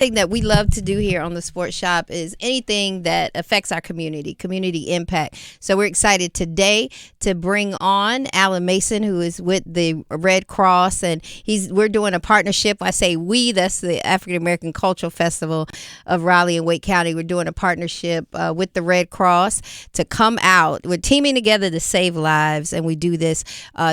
thing that we love to do here on the Sports Shop is anything that affects our community impact. So we're excited today to bring on Alan Mason, who is with the Red Cross, and we're doing a partnership. I say we, that's the African American Cultural Festival of Raleigh and Wake County. We're doing a partnership with the Red Cross to come out. We're teaming together to save lives, and we do this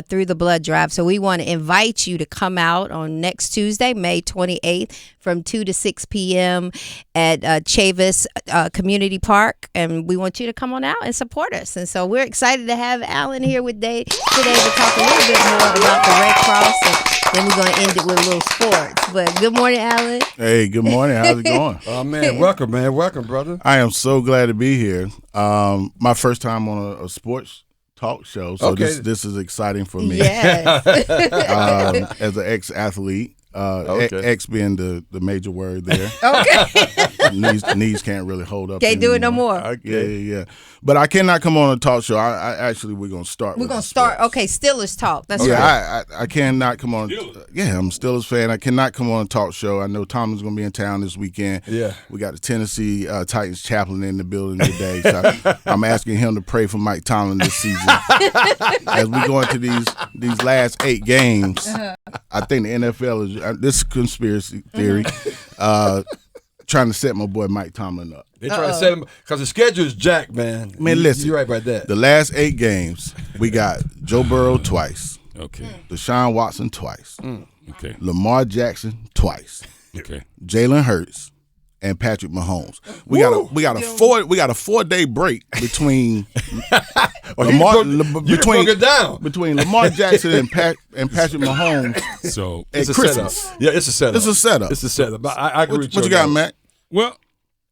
through the blood drive. So we want to invite you to come out on next Tuesday, May 28th, from 2 to 6 p.m. at Chavis Community Park, and we want you to come on out and support us. And so we're excited to have Alan here today to talk a little bit more about the Red Cross, and then we're going to end it with a little sports. But good morning, Alan. Hey, good morning. How's it going? Oh, man. Welcome, brother. I am so glad to be here. My first time on a sports talk show, so this is exciting for me. Yes. As an ex-athlete. X being the major word there. Okay. knees can't really hold up. Can't do it no more. Yeah. But I cannot come on a talk show. We're gonna start. We're gonna start. Okay, Steelers talk. That's right. Yeah, I cannot come on. Yeah, I'm a Steelers fan. I cannot come on a talk show. I know Tomlin's gonna be in town this weekend. Yeah, we got the Tennessee Titans chaplain in the building today. So I'm asking him to pray for Mike Tomlin this season as we go into these last 8 games. I think the NFL is this is conspiracy theory. Trying to set my boy Mike Tomlin up. They trying to set him because the schedule is jacked, man. Man, listen, you're right about that. The last 8 games, we got Joe Burrow twice. Okay. Deshaun Watson twice. Okay. Lamar Jackson twice. Okay. Jalen Hurts and Patrick Mahomes. We got a 4-day break between between Lamar Jackson and Patrick Mahomes. So it's Christmas. A setup. Yeah, it's a setup. It's a setup. I agree with you. What you got, Matt? Well,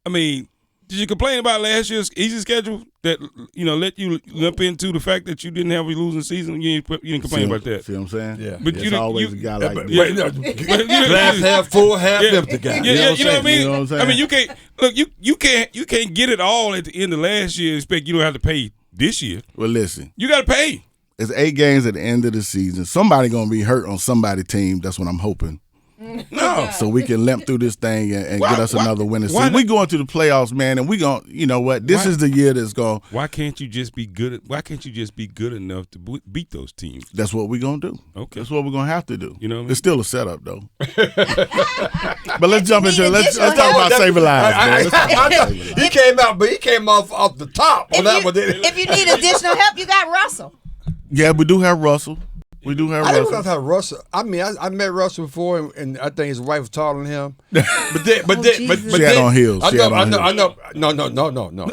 I mean, did you complain about last year's easy schedule that let you limp into the fact that you didn't have a losing season? You didn't complain about that. See what I'm saying? Yeah. But it's always a guy like this. Glass half full, half empty guy. Yeah, you know what I mean? You know what I'm saying? I mean, you can't get it all at the end of last year and expect you don't have to pay this year. Well, listen. You got to pay. It's 8 games at the end of the season. Somebody going to be hurt on somebody's team. That's what I'm hoping. No. So we can limp through this thing and get us another winning season. We going to the playoffs, man, and we going to, you know what? This is the year that's going. Why can't you just be good enough to beat those teams? That's what we're going to do. Okay. That's what we're going to have to do. You know what I mean? It's still a setup, though. But let's jump into it. Let's talk about saving lives, man. He came off the top on that one. If you need additional help, you got Russell. Yeah, we do have Russell. I didn't have Russell. I mean, I met Russell before, and I think his wife was taller than him. But she had on heels. I know. No.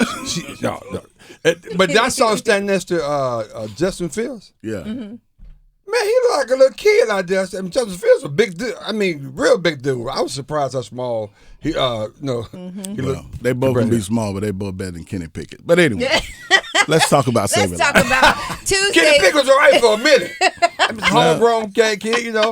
But I saw him standing next to Justin Fields. Yeah. Mm-hmm. Man, he looked like a little kid out there. I mean, Justin Fields was a big dude. I mean, real big dude. I was surprised how small he. He looked. They both can be small, but they both better than Kenny Pickett. But anyway. Let's talk about saving lives. Let's talk about Tuesday. Kenny Pickett was all right for a minute. Homegrown kid,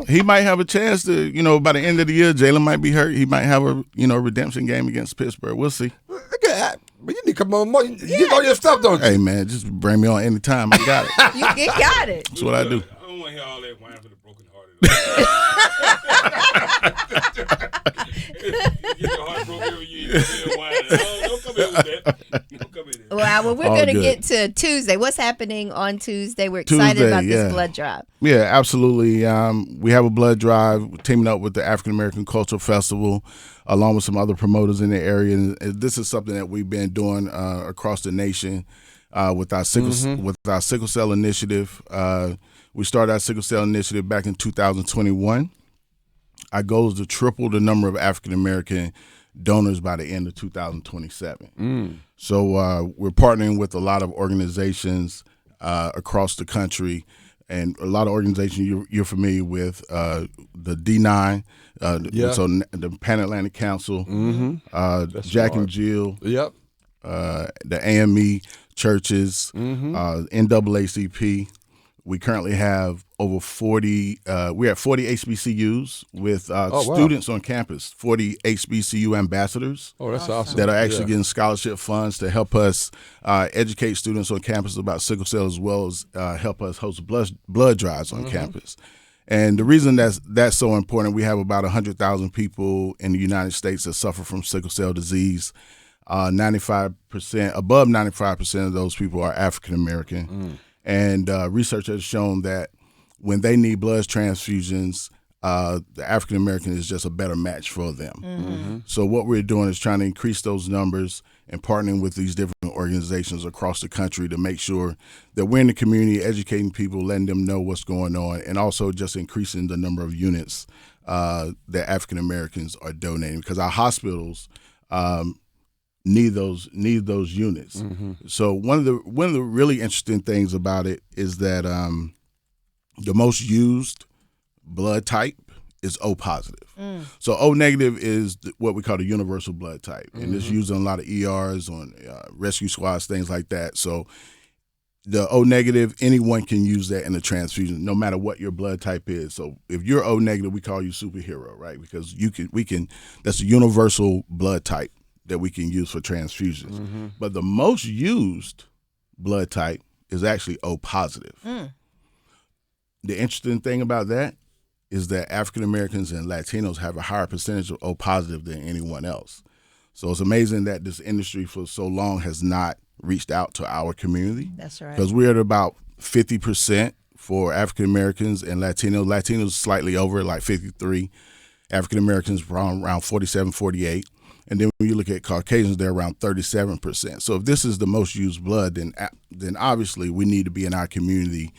He might have a chance to, by the end of the year, Jalen might be hurt. He might have a, redemption game against Pittsburgh. We'll see. Look at that. But you need to come on more. You get all your stuff, don't you? Hey, man, just bring me on anytime. I got it. You got it. That's what I do. I don't want to hear all that whine for the broken hearted. You get your heart broken every year. Don't come in with that. Well, we're going to get to Tuesday. What's happening on Tuesday? We're excited about this blood drive. Yeah, absolutely. We have a blood drive. We're teaming up with the African American Cultural Festival, along with some other promoters in the area. And this is something that we've been doing across the nation with our sickle cell initiative. We started our sickle cell initiative back in 2021. Our goal is to triple the number of African American donors by the end of 2027. So we're partnering with a lot of organizations across the country, and a lot of organizations you're familiar with, the D9, so the Pan Atlantic Council, Jack and Jill, the AME churches, NAACP. We currently have over 40. We're at 40 HBCUs with students on campus. 40 HBCU ambassadors. Oh, that's awesome! That are actually getting scholarship funds to help us educate students on campus about sickle cell, as well as help us host blood drives on campus. And the reason that's so important, we have about 100,000 people in the United States that suffer from sickle cell disease. 95%, above 95% of those people are African American. And research has shown that when they need blood transfusions, the African American is just a better match for them. So what we're doing is trying to increase those numbers and partnering with these different organizations across the country to make sure that we're in the community, educating people, letting them know what's going on, and also just increasing the number of units that African Americans are donating, because our hospitals need those units. So one of the really interesting things about it is that the most used blood type is O positive. So O negative is what we call the universal blood type, and it's used in a lot of ERs, on rescue squads, things like that. So the O negative, anyone can use that in a transfusion, no matter what your blood type is. So if you're O negative, we call you superhero, right? Because we can. That's a universal blood type that we can use for transfusions. But the most used blood type is actually O positive. The interesting thing about that is that African Americans and Latinos have a higher percentage of O positive than anyone else. So it's amazing that this industry for so long has not reached out to our community. That's right. Because we're at about 50% for African Americans and Latinos. Latinos slightly over, like 53. African Americans around 47, 48. And then when you look at Caucasians, they're around 37%. So if this is the most used blood, then obviously we need to be in our community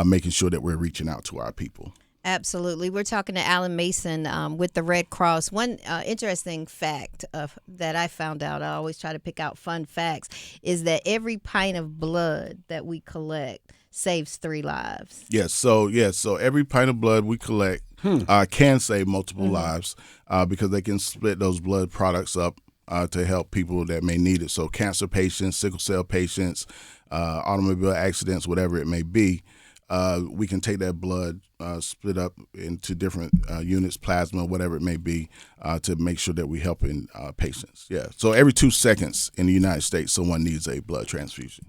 making sure that we're reaching out to our people. Absolutely. We're talking to Alan Mason with the Red Cross. One interesting fact that I found out, I always try to pick out fun facts, is that every pint of blood that we collect saves 3 lives. Yes. So every pint of blood we collect can save multiple lives because they can split those blood products up to help people that may need it. So cancer patients, sickle cell patients, automobile accidents, whatever it may be. We can take that blood, split up into different units, plasma, whatever it may be, to make sure that we're helping patients. Yeah. So every 2 seconds in the United States, someone needs a blood transfusion.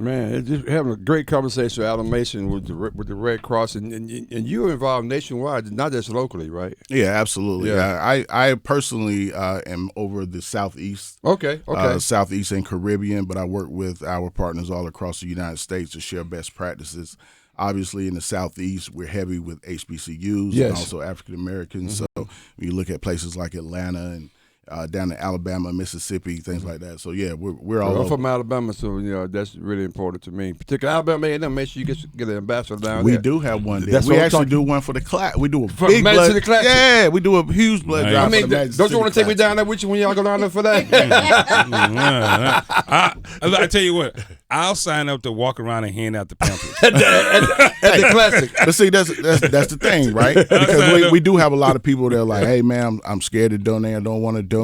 Man, just having a great conversation with Alan Mason with the Red Cross, and you're involved nationwide, not just locally, right? Yeah, absolutely. Yeah. I personally am over the Southeast. Okay. Southeast and Caribbean, but I work with our partners all across the United States to share best practices. Obviously, in the Southeast, we're heavy with HBCUs and also African Americans. So when you look at places like Atlanta and down to Alabama, Mississippi, things like that. So yeah, we're all. I'm from Alabama, so that's really important to me. Particularly Alabama, and make sure you get an ambassador down there. We do have one there. We actually do one for the class. We do a big blood. Yeah, we do a huge blood drive. I mean, don't you want to take me down there with you when y'all go down there for that? I tell you what, I'll sign up to walk around and hand out the pamphlets at the classic. But see, that's the thing, right? Because we do have a lot of people that are like, hey man, I'm scared to donate. I don't want to donate,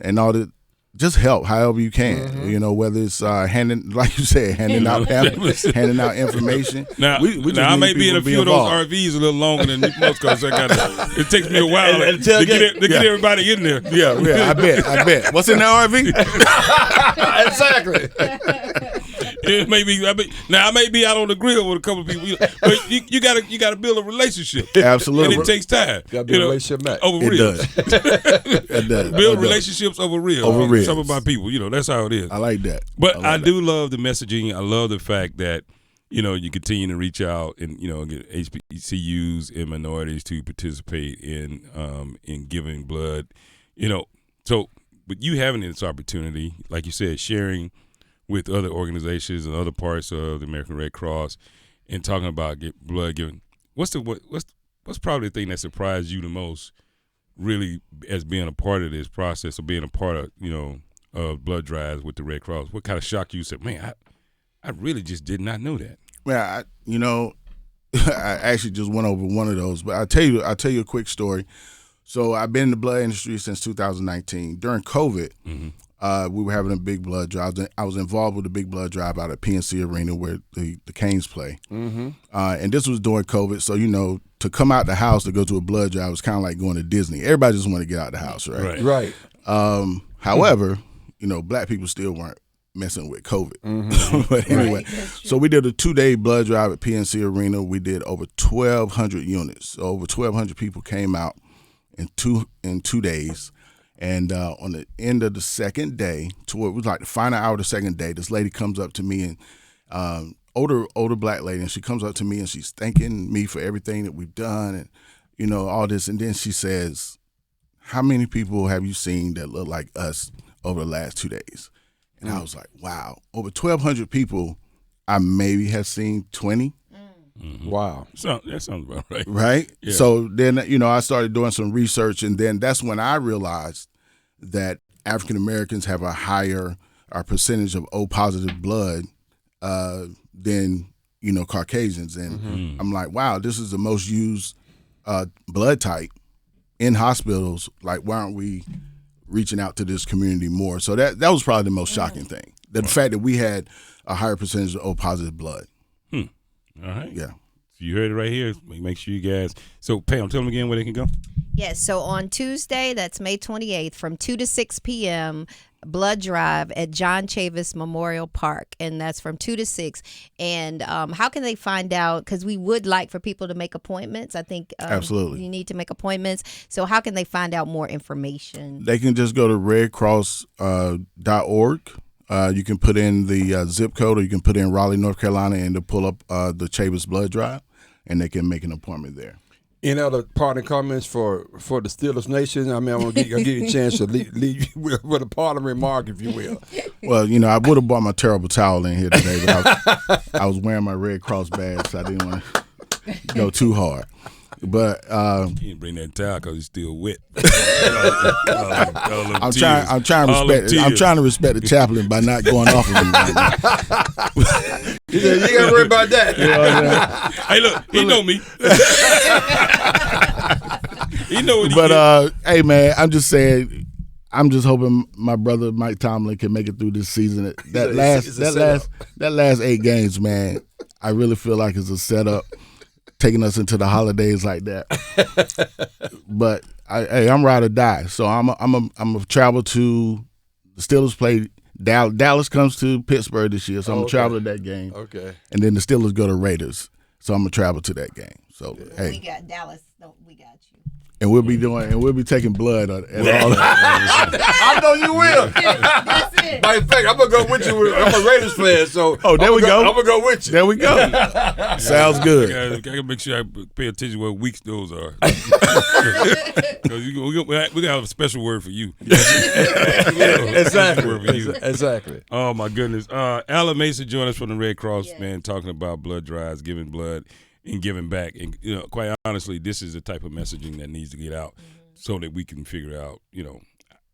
and all that. Just help however you can. You know, whether it's handing, like you said, handing out pamphlets, handing out information. Now, I may be in a few of those RVs a little longer than most because it takes me a while to get everybody in there. Yeah, I bet. What's in the RV? Exactly. It may be. I may be out on the grill with a couple of people, but you got to build a relationship. Absolutely, and it takes time. Got to build a relationship, Matt. Over real. It does. Build relationships over real. Over real. Some of my people, that's how it is. I like that. But I do love the messaging. I love the fact that you continue to reach out and get HBCUs and minorities to participate in giving blood. So but you having this opportunity, like you said, sharing with other organizations and other parts of the American Red Cross, and talking about blood giving. What's probably the thing that surprised you the most, really, as being a part of this process or being a part of blood drives with the Red Cross? What kind of shocked you? Said, man, I really just did not know that. Well, I actually just went over one of those, but I'll tell you a quick story. So I've been in the blood industry since 2019. During COVID, we were having a big blood drive. I was involved with a big blood drive out at PNC Arena where the Canes play. And this was during COVID, so to come out the house to go to a blood drive was kind of like going to Disney. Everybody just wanted to get out the house, right? Right. However, black people still weren't messing with COVID. But anyway, so we did a 2-day blood drive at PNC Arena. We did over 1,200 units. So over 1,200 people came out in 2 days. And on the end of the second day, toward it was like the final hour of the second day, this lady comes up to me, and older black lady, and she comes up to me and she's thanking me for everything that we've done and, you know, all this. And then she says, how many people have you seen that look like us over the last 2 days? And I was like, wow, over 1,200 people, I maybe have seen 20. Wow. So that sounds about right. Right? Yeah. So then, you know, I started doing some research, and then that's when I realized that African Americans have a higher percentage of O positive blood than, you know, Caucasians. And I'm like, wow, this is the most used blood type in hospitals. Like, why aren't we reaching out to this community more? So that was probably the most shocking thing. The fact that we had a higher percentage of O positive blood. All right. Yeah. So you heard it right here. Make sure you guys. So Pam, tell them again where they can go. Yes, so on Tuesday, that's May 28th, from 2 to 6 p.m., blood drive at John Chavis Memorial Park, and that's from 2 to 6. And how can they find out? Because we would like for people to make appointments. I think Absolutely. You need to make appointments. So how can they find out more information? They can just go to redcross.org. You can put in the zip code, or you can put in Raleigh, North Carolina, and to pull up the Chavis blood drive, and they can make an appointment there. Any other parting comments for the Steelers Nation? I mean, I'll give you a chance to leave you with a parting remark, if you will. Well, you know, I would have brought my terrible towel in here today, but I was wearing my Red Cross badge, so I didn't want to go too hard. But You didn't bring that towel because it's still wet. I'm trying to respect the chaplain by not going off of him right now. You got to worry about that. Hey, look, he know me. He know what he But hey, man, I'm just saying, I'm just hoping my brother Mike Tomlin can make it through this season. That last 8 games, man, I really feel like it's a setup, taking us into the holidays like that. But I'm ride or die. So I'm a travel to the Steelers play. Dallas comes to Pittsburgh this year, so I'm gonna travel to that game. Okay. And then the Steelers go to Raiders, so I'm gonna travel to that game. So hey, We got Dallas. We got you. and we'll be taking blood at all. I know you will. That's it. Matter of fact, I'm gonna go with you. I'm a Raiders fan, so There we go. I'm gonna go with you. There we go. Sounds good. I gotta make sure I pay attention to what weeks those are. Because we gotta have a special word for you. Exactly. Oh my goodness. Alan Mason joined us from the Red Cross, man, talking about blood drives, giving blood and giving back. And you know, quite honestly, this is the type of messaging that needs to get out so that we can figure out, you know,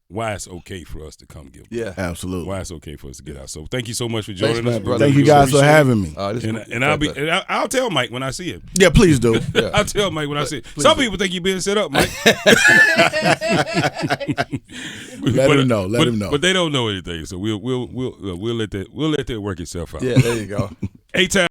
why it's okay for us to come give blood. Yeah. Absolutely. Why it's okay for us to get out. So thank you so much for joining man, us. brother. Thank you guys for having me. I'll tell Mike when I see him. Yeah, please do. I'll tell Mike when I see him. Some people think you're being set up, Mike. Let him know. Let him know. But they don't know anything, so we'll let that work itself out. Yeah, there you go. 8 times.